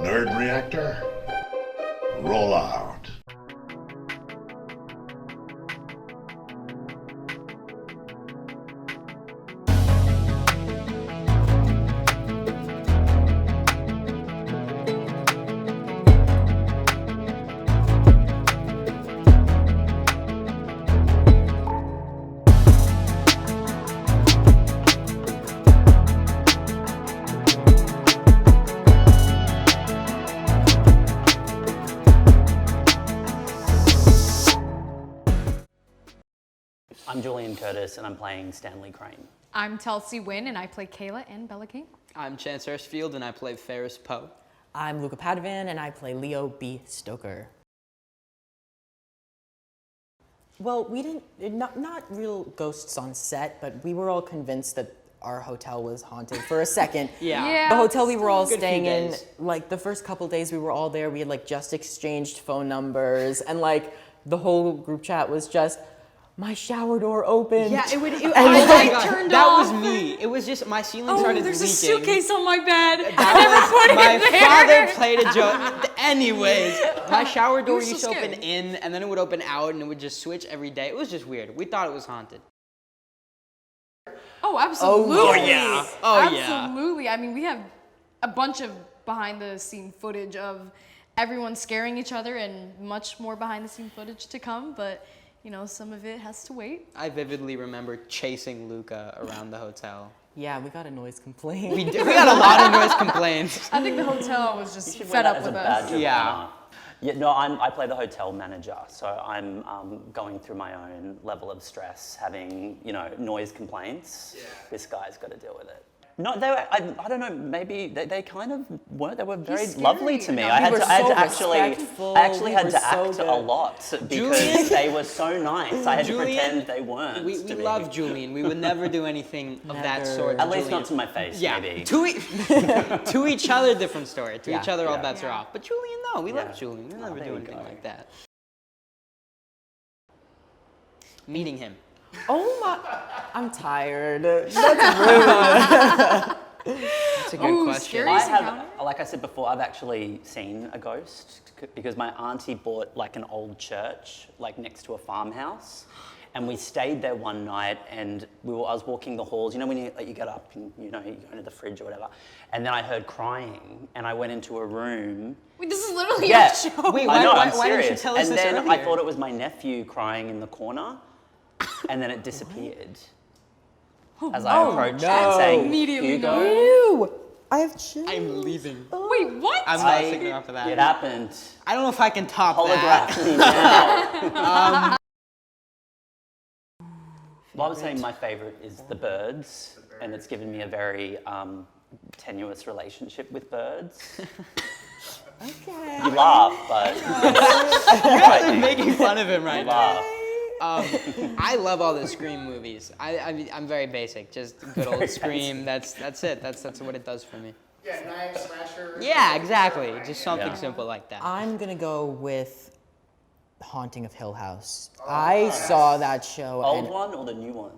Nerd reactor, roll out. I'm Julian and I'm playing Stanley Crane. I'm Telci Huynh and I play Kayla and Bella King. I'm Chance Hurstfield and I play Ferris Poe. I'm Luca Padovan and I play Leo B. Stoker. Well, we didn't, not real ghosts on set, but we were all convinced that our hotel was haunted for a second. Yeah. The hotel we were all Good staying few in, days. like the first couple days we were all there, we had like just exchanged phone numbers and like the whole group chat was just, my shower door opened. Yeah, and I turned that off. was me. It was just my ceiling started there's leaking. a suitcase on my bed. My father played a joke. Anyways, my shower door was so used to open scary. in and then it would open out and it would just switch every day. It was just weird. We thought it was haunted. Oh, absolutely. Oh, yeah. Oh, yeah. Absolutely. I mean, we have a bunch of behind the scene footage of everyone scaring each other and much more behind the scene footage to come, but you know, some of it has to wait. I vividly remember chasing Luca around the hotel. yeah, we got a noise complaint. We got a lot of noise complaints. I think the hotel was just You should fed wear that up as a with badge us. of Yeah. honor. Yeah, no, I play the hotel manager, so I'm going through my own level of stress, having, you know, noise complaints. Yeah. This guy's got to deal with it. No, they were, I don't know, maybe they kind of weren't, they were very scary. lovely to me. No, I we were had so to actually respectful, actually we had were to so act good. a lot because Julian? they were so nice. I had to Julian? pretend they weren't. We to me. love Julian. We would never do anything of that Never. sort. At least Julian. not to my face, Yeah, maybe. to each other, different story. To Yeah. each other, all Yeah. bets are off. But Julian, no, we Yeah. love Julian. We'll Oh, never there do you anything go. like that. Meeting him. Oh my, I'm tired. That's rude. That's a good Ooh, question. scary. I have, encounter? like I said before, I've actually seen a ghost because my auntie bought like an old church, like next to a farmhouse. And we stayed there one night and I was walking the halls, you know, when you get up and, you know, you go into the fridge or whatever. And then I heard crying and I went into a room. Wait, this is literally Yeah, a show. Wait, I know, why I'm didn't you serious. tell us and this then I earlier? thought it was my nephew crying in the corner and then it disappeared. As I approached no. and saying, Immediately Hugo, no. Ew, I have chills. I'm leaving. Wait, what? I'm not sticking around for that. it happened. I don't know if I can top Holograph that. me now. Well, I was saying my favorite is the birds, and it's given me a very tenuous relationship with birds. Okay. You laugh, but I'm making fun of him right you now. laugh. I love all the Scream movies. I'm very basic, just good old Very Scream. That's it. That's what it does for me. Yeah, knife slasher. Yeah, exactly. Just something Yeah. simple like that. I'm gonna go with Haunting of Hill House. I saw that show Old and one or the new one?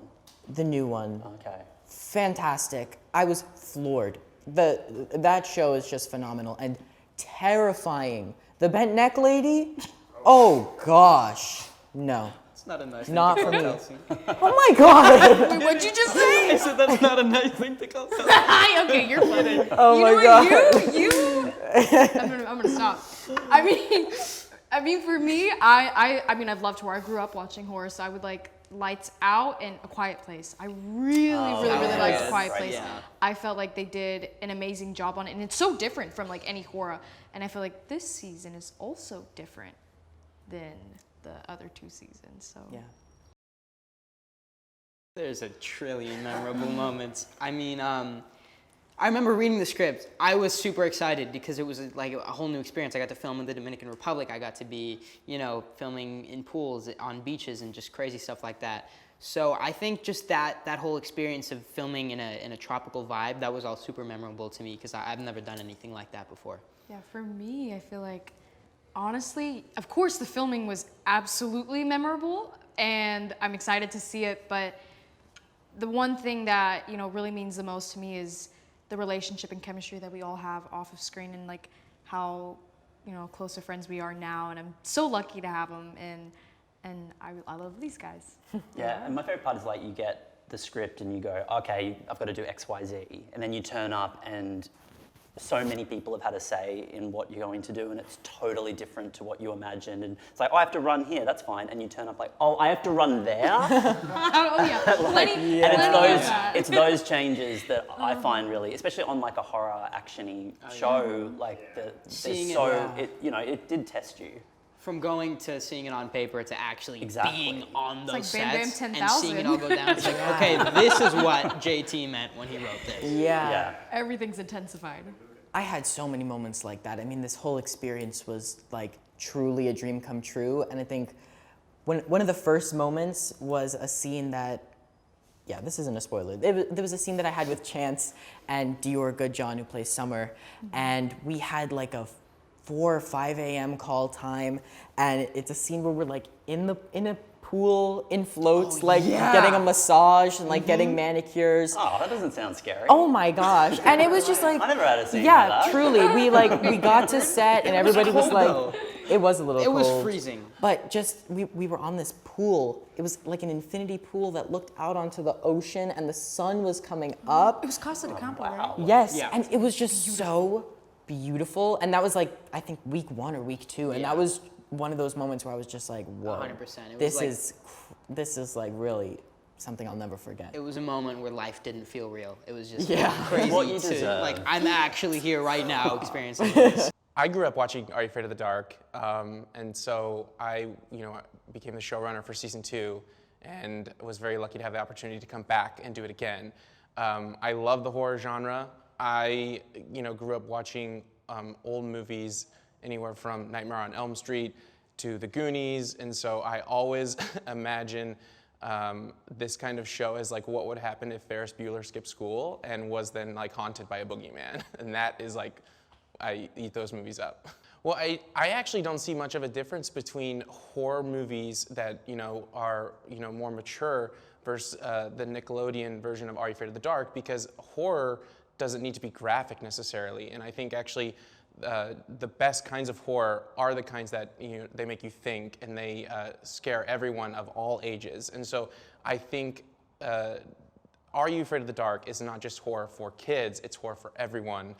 the new one. Okay. Fantastic. I was floored. That show is just phenomenal and terrifying. The bent neck lady? Oh gosh. No. It's not a nice Not thing for to me. call Telci. Oh my god. Wait, what'd you just say? I said that's not a nice thing to call Telci. Okay, you're funny. Oh you my know god. what, you. I'm gonna stop. I mean, for me, I mean, I've loved horror. I grew up watching horror, so I would like Lights Out and A Quiet Place. I really liked yes, A Quiet right, Place. yeah. I felt like they did an amazing job on it, and it's so different from like any horror. And I feel like this season is also different than the other two seasons. So Yeah. There's a trillion memorable moments. I mean, I remember reading the script. I was super excited because it was like a whole new experience. I got to film in the Dominican Republic. I got to be, you know, filming in pools, on beaches, and just crazy stuff like that. So I think just that whole experience of filming in a tropical vibe, that was all super memorable to me because I've never done anything like that before. yeah, for me, I feel like honestly, of course, the filming was absolutely memorable, and I'm excited to see it. But the one thing that, you know, really means the most to me is the relationship and chemistry that we all have off of screen, and like how close of friends we are now, and I'm so lucky to have them, and I love these guys. Yeah, and my favorite part is like you get the script and you go, okay, I've got to do X, Y, Z, and then you turn up and so many people have had a say in what you're going to do, and it's totally different to what you imagined. And it's like, oh, I have to run here, that's fine. And you turn up like, oh, I have to run there? Oh yeah, And it's those changes that I find really, especially on like a horror actiony show, like it did test you. From going to seeing it on paper to actually being on those like Bam Bam sets 10,000. and seeing it all go down. It's like, okay, this is what JT meant when he wrote this. Yeah. Everything's intensified. I had so many moments like that. I mean, this whole experience was like truly a dream come true. And I think one of the first moments was a scene that, this isn't a spoiler. There was a scene that I had with Chance and Dior Goodjohn, who plays Summer. And we had like a 4 or 5 a.m. call time, and it's a scene where we're like in a pool in floats, getting a massage and like getting manicures. Oh, that doesn't sound scary. Oh my gosh! And it was just like I never had a scene like that. Truly, we got to set and everybody was like, it was a little cold. It was freezing. But just we were on this pool. It was like an infinity pool that looked out onto the ocean, and the sun was coming up. It was Casa de Campo, right? Yes, and it was just so beautiful, and that was like I think week 1 or week 2, and that was one of those moments where I was just like, whoa, 100%. This is like really something I'll never forget. It was a moment where life didn't feel real. It was just What you crazy deserve. like I'm actually here right now experiencing this. I grew up watching Are You Afraid of the Dark, and so I became the showrunner for season 2, and was very lucky to have the opportunity to come back and do it again. I love the horror genre. I grew up watching old movies, anywhere from Nightmare on Elm Street to The Goonies, and so I always imagine this kind of show as like what would happen if Ferris Bueller skipped school and was then like haunted by a boogeyman, and that is like, I eat those movies up. Well, I actually don't see much of a difference between horror movies that are more mature versus the Nickelodeon version of Are You Afraid of the Dark, because horror doesn't need to be graphic necessarily, and I think actually the best kinds of horror are the kinds that they make you think, and they scare everyone of all ages. And so I think Are You Afraid of the Dark is not just horror for kids, it's horror for everyone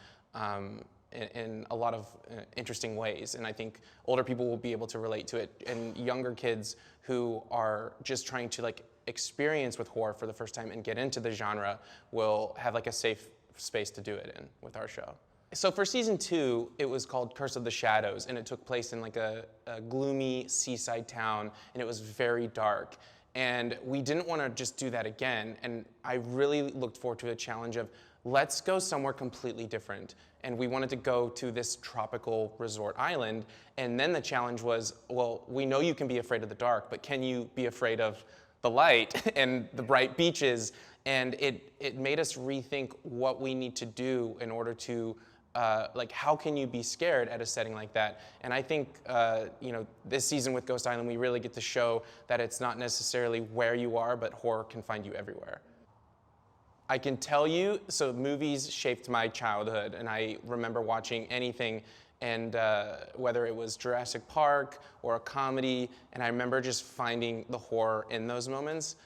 in a lot of interesting ways. And I think older people will be able to relate to it, and younger kids who are just trying to like experience with horror for the first time and get into the genre will have like a safe space to do it in with our show. So for season 2, it was called Curse of the Shadows, and it took place in like a gloomy seaside town, and it was very dark. And we didn't want to just do that again, and I really looked forward to a challenge of let's go somewhere completely different. And we wanted to go to this tropical resort island, and then the challenge was, well, we know you can be afraid of the dark, but can you be afraid of the light and the bright beaches? And it made us rethink what we need to do in order to like, how can you be scared at a setting like that? And I think, this season with Ghost Island, we really get to show that it's not necessarily where you are, but horror can find you everywhere. I can tell you, so movies shaped my childhood, and I remember watching anything, and whether it was Jurassic Park or a comedy, and I remember just finding the horror in those moments.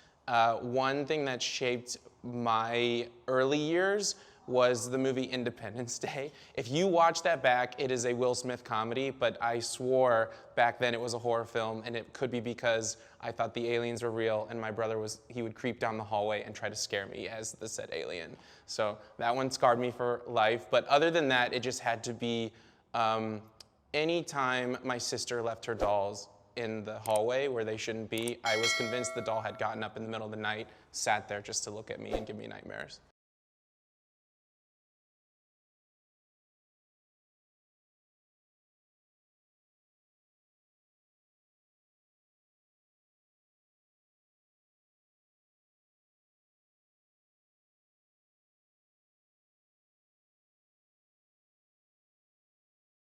One thing that shaped my early years was the movie Independence Day. If you watch that back, it is a Will Smith comedy, but I swore back then it was a horror film, and it could be because I thought the aliens were real, and my brother he would creep down the hallway and try to scare me as the said alien. So that one scarred me for life, but other than that, it just had to be anytime my sister left her dolls in the hallway where they shouldn't be, I was convinced the doll had gotten up in the middle of the night, sat there just to look at me and give me nightmares.